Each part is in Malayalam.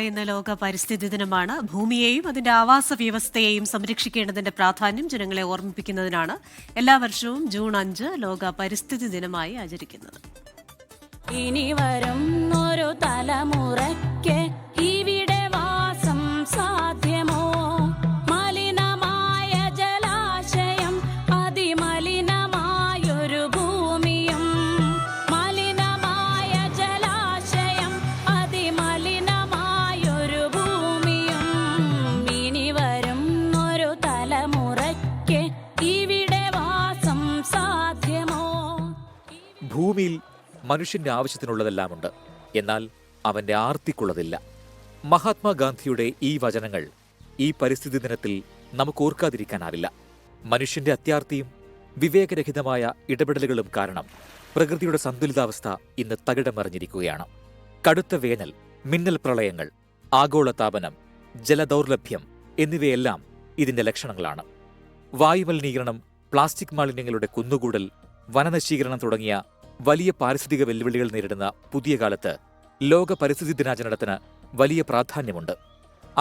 ഇന്ന് ലോക പരിസ്ഥിതി ദിനമാണ്. ഭൂമിയെയും അതിന്റെ ആവാസ വ്യവസ്ഥയെയും സംരക്ഷിക്കേണ്ടതിന്റെ പ്രാധാന്യം ജനങ്ങളെ ഓർമ്മിപ്പിക്കുന്നതിനാണ് എല്ലാ വർഷവും ജൂൺ 5 ലോക പരിസ്ഥിതി ദിനമായി ആചരിക്കുന്നത്. ഇനി വരും ഒരു തലമുറയ്ക്ക് ഇവിടെ വാസം സാധ്യമോ? മലിനമായ ജലാശയം, അതിമലിനമായൊരു ഭൂമിയും. മലിനമായ ജലാശയം, അതിമലിനമായൊരു ഭൂമിയും. ഇനി വരും ഒരു തലമുറയ്ക്ക് ഇവിടെ വാസം സാധ്യമോ? ഭൂമിയിൽ മനുഷ്യന്റെ ആവശ്യത്തിനുള്ളതെല്ലാമുണ്ട്, എന്നാൽ അവന്റെ ആർത്തിക്കുള്ളതില്ല. മഹാത്മാഗാന്ധിയുടെ ഈ വചനങ്ങൾ ഈ പരിസ്ഥിതി ദിനത്തിൽ നമുക്ക് ഓർക്കാതിരിക്കാനാവില്ല. മനുഷ്യന്റെ അത്യാർത്തിയും വിവേകരഹിതമായ ഇടപെടലുകളും കാരണം പ്രകൃതിയുടെ സന്തുലിതാവസ്ഥ ഇന്ന് തകിടമറിഞ്ഞിരിക്കുകയാണ്. കടുത്ത വേനൽ, മിന്നൽ പ്രളയങ്ങൾ, ആഗോളതാപനം, ജലദൗർലഭ്യം എന്നിവയെല്ലാം ഇതിന്റെ ലക്ഷണങ്ങളാണ്. വായുമലിനീകരണം, പ്ലാസ്റ്റിക് മാലിന്യങ്ങളുടെ കുന്നുകൂടൽ, വനനശീകരണം തുടങ്ങിയ വലിയ പാരിസ്ഥിതിക വെല്ലുവിളികൾ നേരിടുന്ന പുതിയ കാലത്ത് ലോക പരിസ്ഥിതി ദിനാചരണത്തിന് വലിയ പ്രാധാന്യമുണ്ട്.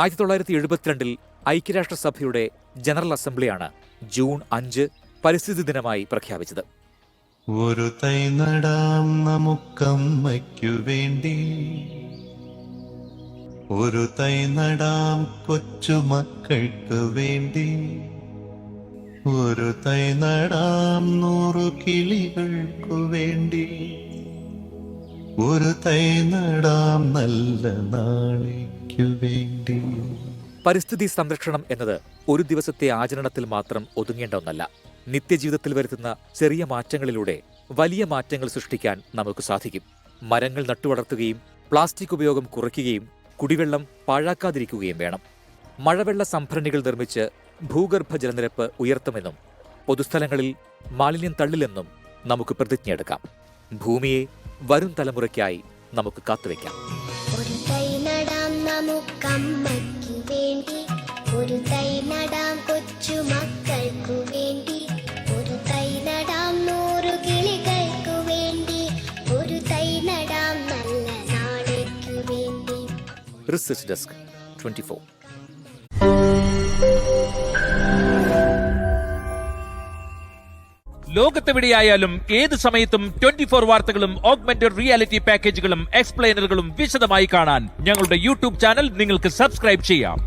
1972 ഐക്യരാഷ്ട്രസഭയുടെ ജനറൽ അസംബ്ലിയാണ് ജൂൺ 5 പരിസ്ഥിതി ദിനമായി പ്രഖ്യാപിച്ചത്. ഒരു തൈ നടാം നമുക്കമ്മയ്ക്കു വേണ്ടി, ഒരു തൈ നടാം കൊച്ചുമക്കൾക്ക് വേണ്ടി, ഒരു തൈ നടാം 100 കിളികൾക്കു വേണ്ടി, ഒരു തൈ നടാം നല്ല നാളേക്കു വേണ്ടി. പരിസ്ഥിതി സംരക്ഷണം എന്നത് ഒരു ദിവസത്തെ ആചരണത്തിൽ മാത്രം ഒതുങ്ങേണ്ട ഒന്നല്ല. നിത്യജീവിതത്തിൽ വരുത്തുന്ന ചെറിയ മാറ്റങ്ങളിലൂടെ വലിയ മാറ്റങ്ങൾ സൃഷ്ടിക്കാൻ നമുക്ക് സാധിക്കും. മരങ്ങൾ നട്ടുവളർത്തുകയും പ്ലാസ്റ്റിക് ഉപയോഗം കുറയ്ക്കുകയും കുടിവെള്ളം പാഴാക്കാതിരിക്കുകയും വേണം. മഴവെള്ള സംഭരണികൾ നിർമ്മിച്ച് ഭൂഗർഭ ജലനിരപ്പ് ഉയർത്തുമെന്നും പൊതുസ്ഥലങ്ങളിൽ മാലിന്യം തള്ളില്ലെന്നും നമുക്ക് പ്രതിജ്ഞയെടുക്കാം. ഭൂമിയെ വരും തലമുറയ്ക്കായി നമുക്ക് കാത്തുവെക്കാം. ഒരു തൈ നടാം നമുക്കമ്മയ്ക്കു വേണ്ടി, ഒരു തൈ നടാം കൊച്ചുമക്കൾക്കു വേണ്ടി, ഒരു തൈ നടാം 100 കിളികൾക്കു വേണ്ടി, ഒരു തൈ നടാം നല്ല നാളേക്കു വേണ്ടി. Research desk 24. ലോകത്തെവിടെയായാലും ഏത് സമയത്തും 24 വാർത്തകളും ഓഗ്മെന്റഡ് റിയാലിറ്റി പാക്കേജുകളും എക്സ്പ്ലെയിനറുകളും വിശദമായി കാണാൻ ഞങ്ങളുടെ യൂട്യൂബ് ചാനൽ നിങ്ങൾക്ക് സബ്സ്ക്രൈബ് ചെയ്യാം.